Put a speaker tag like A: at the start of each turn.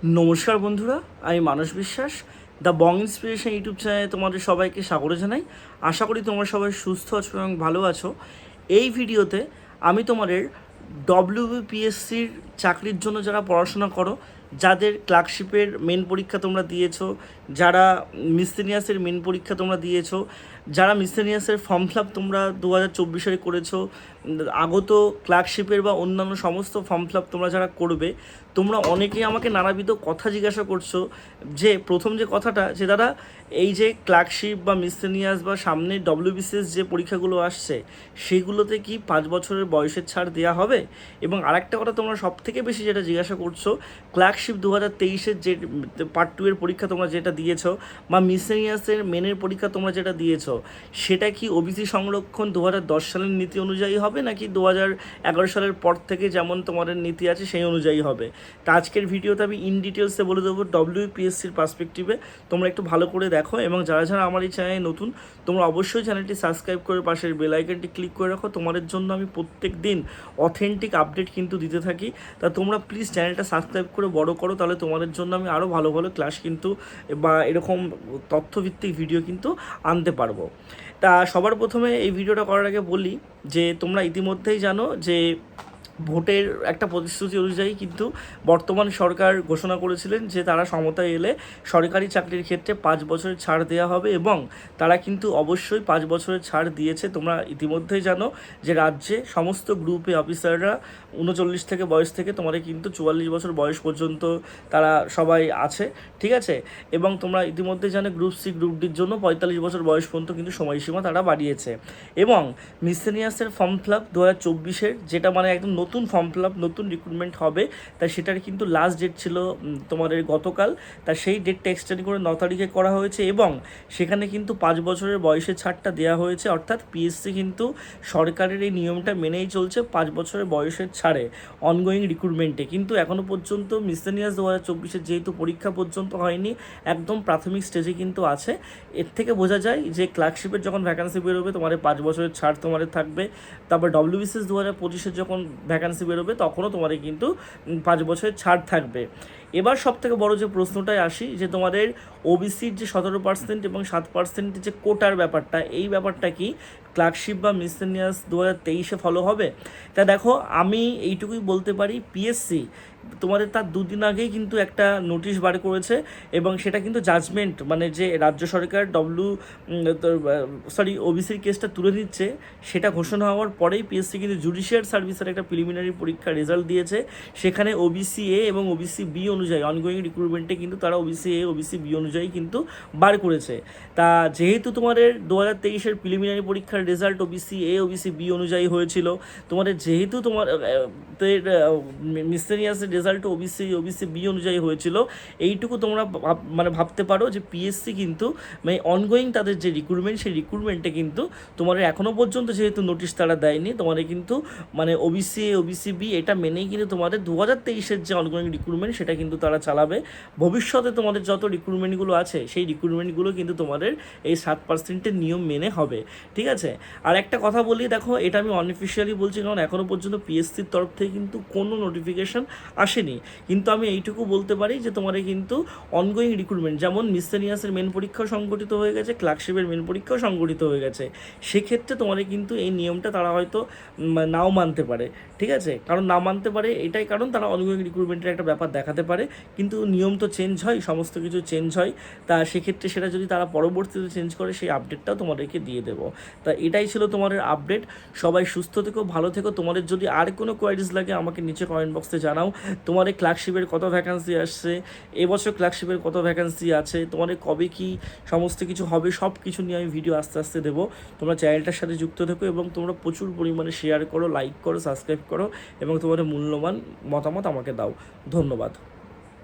A: নমস্কার বন্ধুরা, আমি মানস বিশ্বাস। দ্য বং ইন্সপিরেশন ইউটিউব চ্যানেলে তোমাদের সবাইকে স্বাগত জানাই। আশা করি তোমরা সবাই সুস্থ আছো এবং ভালো আছো। এই ভিডিওতে আমি তোমাদের ডব্লিউবিপিএসসির চাকরির জন্য যারা পড়াশোনা করো, যাদের ক্লার্কশিপের মেন পরীক্ষা তোমরা দিয়েছো, যারা মিসসেলিনিয়াসের মেন পরীক্ষা তোমরা দিয়েছো, যারা মিসসেলিনিয়াসের ফর্ম ফিল আপ তোমরা 2024 করেছো, আগত ক্লার্কশিপের বা অন্যান্য সমস্ত ফর্ম ফিল আপ তোমরা যারা করবে, তোমরা অনেকেই আমাকে নানাবিধ কথা জিজ্ঞাসা করছো। যে প্রথম যে কথাটা, যে দাদা এই যে ক্লার্কশিপ বা মিসসেলিনিয়াস বা সামনে ডব্লিউবিসিএস যে পরীক্ষাগুলো আসছে, সেগুলোতে কি 5 বছরের বয়সের ছাড় দেওয়া হবে? এবং আরেকটা কথা তোমরা সব থেকে বেশি যেটা জিজ্ঞাসা করছো, ক্লার্কশিপ 2023-এর যে পার্ট 2 এর পরীক্ষা তোমরা যেটা দিয়েছো, বা মিসসেলিনিয়াসের মেনের পরীক্ষা তোমরা যেটা দিয়েছো, সেটা কি ওবিসি সংরক্ষণ 2010 সালের নীতি অনুযায়ী হবে, নাকি 2011 সালের পর থেকে যেমন তোমাদের নীতি আছে সেই অনুযায়ী হবে? তা আজকের ভিডিওতে আমি ইন ডিটেলসে বলে দেবো ডব্লিউপিএসসির পার্সপেক্টিভে। তোমরা একটু ভালো করে দেখো, এবং যারা যারা আমার এই চ্যানেলে নতুন, তোমরা অবশ্যই চ্যানেলটি সাবস্ক্রাইব করে পাশের বেল আইকনটি ক্লিক করে রাখো। তোমাদের জন্য আমি প্রত্যেক দিন অথেন্টিক আপডেট কিন্তু দিতে থাকি। তা তোমরা প্লিজ চ্যানেলটা সাবস্ক্রাইব করে বড় করো, তাহলে তোমাদের জন্য আমি আরও ভালো ভালো ক্লাস কিন্তু বা এরকম তথ্যভিত্তিক ভিডিও কিন্তু আনতে পারবো। তা সবার প্রথমে এই ভিডিওটা করার আগে বলি যে তোমরা ইতিমধ্যেই জানো যে ভোটের একটা প্রতিশ্রুতি অনুযায়ী কিন্তু বর্তমান সরকার ঘোষণা করেছিলেন যে তারা ক্ষমতায় এলে সরকারি চাকরির ক্ষেত্রে 5 বছরের ছাড় দেওয়া হবে, এবং তারা কিন্তু অবশ্যই 5 বছরের ছাড় দিয়েছে। তোমরা ইতিমধ্যেই জানো যে রাজ্যে সমস্ত গ্রুপে অফিসাররা 39 থেকে বয়স থেকে তোমাদের কিন্তু 44 বছর বয়স পর্যন্ত তারা সবাই আছে, ঠিক আছে। এবং তোমরা ইতিমধ্যে জানো গ্রুপ সি গ্রুপ ডির জন্য 45 বছর বয়স পর্যন্ত কিন্তু সময়সীমা তারা বাড়িয়েছে। এবং মিসসেলিনিয়াসের ফর্ম ফিল আপ 2024-এর, যেটা মানে একদম নতুন ফর্ম ফিল আপ, নতুন রিক্রুটমেন্ট হবে, তাই সেটার কিন্তু লাস্ট ডেট ছিল তোমাদের গতকাল। তা সেই ডেটটা এক্সটেন্ড করে 9 তারিখে করা হয়েছে, এবং সেখানে কিন্তু 5 বছরের বয়সের ছাড়টা দেওয়া হয়েছে। অর্থাৎ পিএসসি কিন্তু সরকারের এই নিয়মটা মেনেই চলছে, 5 বছরের বয়সের ছাড়ে অনগোয়িং রিক্রুটমেন্টে। কিন্তু এখনও পর্যন্ত মিসসেলিনিয়াস 2024-এর যেহেতু পরীক্ষা পর্যন্ত হয়নি, একদম প্রাথমিক স্টেজে কিন্তু আছে। এর থেকে বোঝা যায় যে ক্লার্কশিপের যখন ভ্যাকান্সি বেরোবে, তোমাদের 5 বছরের ছাড় তোমাদের থাকবে। তারপর ডব্লিউবিসিএস 2025-এর যখন ভ্যাকান্সি বেরোবে, তখনও তোমাদের কিন্তু 5 বছরের ছাড় থাকবে। এবার সব থেকে বড়ো যে প্রশ্নটায় আসি, যে তোমাদের ওবিসির যে 17% এবং 7% যে কোটার ব্যাপারটা, এই ব্যাপারটা কি ক্লার্কশিপ বা মিসসেলিনিয়াস 2023-এ ফলো হবে? তা দেখো, আমি এইটুকুই বলতে পারি, পিএসসি তোমাদের তার দুদিন আগেই কিন্তু একটা নোটিশ বার করেছে, এবং সেটা কিন্তু জাজমেন্ট, মানে যে রাজ্য সরকার ওবিসির কেসটা তুলে নিচ্ছে, সেটা ঘোষণা হওয়ার পরেই পিএসসি কিন্তু জুডিশিয়াল সার্ভিসের একটা প্রিলিমিনারি পরীক্ষার রেজাল্ট দিয়েছে। সেখানে ওবিসি এ এবং ওবিসি বি অনুযায়ী অনগোয়িং রিক্রুটমেন্টে কিন্তু তারা ওবিসি এ ওবিসি বি অনুযায়ী কিন্তু বার করেছে। তা যেহেতু তোমাদের 2023-এর প্রিলিমিনারি পরীক্ষার result OBC A OBC B অনুযায়ী হয়েছিল, তোমাদের যেহেতু তোমার মিসসেলিনিয়াসের রেজাল্ট ওবিসি বি অনুযায়ী হয়েছিল, এইটুকু তোমরা ভাবতে পারো যে পিএসসি কিন্তু মানে অনগোয়িং তাদের যে রিক্রুটমেন্ট, সেই রিক্রুটমেন্টে কিন্তু তোমাদের এখনও পর্যন্ত যেহেতু নোটিশ তারা দেয়নি, তোমাদের কিন্তু মানে ওবিসি এ ওবিসি বি এটা মেনেই কিন্তু তোমাদের 2023-এর যে অনগোয়িং রিক্রুটমেন্ট, সেটা কিন্তু তারা চালাবে। ভবিষ্যতে তোমাদের যত রিক্রুটমেন্টগুলো আছে, সেই রিক্রুটমেন্টগুলো কিন্তু তোমাদের এই 7%-এর নিয়ম মেনে হবে, ঠিক আছে। আর একটা কথা বলি, দেখো এটা আমি অনঅফিসিয়ালি বলছি, কারণ এখনও পর্যন্ত পিএসসির তরফ থেকে কিন্তু কোনো নোটিফিকেশান আসেনি। কিন্তু আমি এইটুকু বলতে পারি যে তোমাদের কিন্তু অনগোয়িং রিক্রুটমেন্ট, যেমন মিসসেলিনিয়াসের মেন পরীক্ষাও সংগঠিত হয়ে গেছে, ক্লার্কশিপের মেন পরীক্ষাও সংগঠিত হয়ে গেছে, সেক্ষেত্রে তোমাদের কিন্তু এই নিয়মটা তারা হয়তো নাও মানতে পারে, ঠিক আছে। কারণ না মানতে পারে এটাই কারণ, তারা অনগোয়িং রিক্রুটমেন্টের একটা ব্যাপার দেখাতে পারে, কিন্তু নিয়ম তো চেঞ্জ হয়, সমস্ত কিছু চেঞ্জ হয়। তা সেক্ষেত্রে সেটা যদি তারা পরবর্তীতে চেঞ্জ করে, সেই আপডেটটাও তোমাদেরকে দিয়ে দেবো। তা এটাই ছিল তোমাদের আপডেট। সবাই সুস্থ থেকো, ভালো থেকো। তোমাদের যদি আর কোনো কোয়ারিজ লাগে, আমাকে নিচে কমেন্ট বক্সে জানাও। তোমাদের ক্লার্কশিপের কত ভ্যাকান্সি আসছে, এবছর ক্লার্কশিপের কত ভ্যাকান্সি আছে, তোমাদের কবে কি সমস্ত কিছু হবে, সব কিছু নিয়ে আমি ভিডিও আস্তে আস্তে দেবো। তোমরা চ্যানেলটার সাথে যুক্ত থেকো, এবং তোমরা প্রচুর পরিমাণে শেয়ার করো, লাইক করো, সাবস্ক্রাইব করো, এবং তোমাদের মূল্যবান মতামত আমাকে দাও। ধন্যবাদ।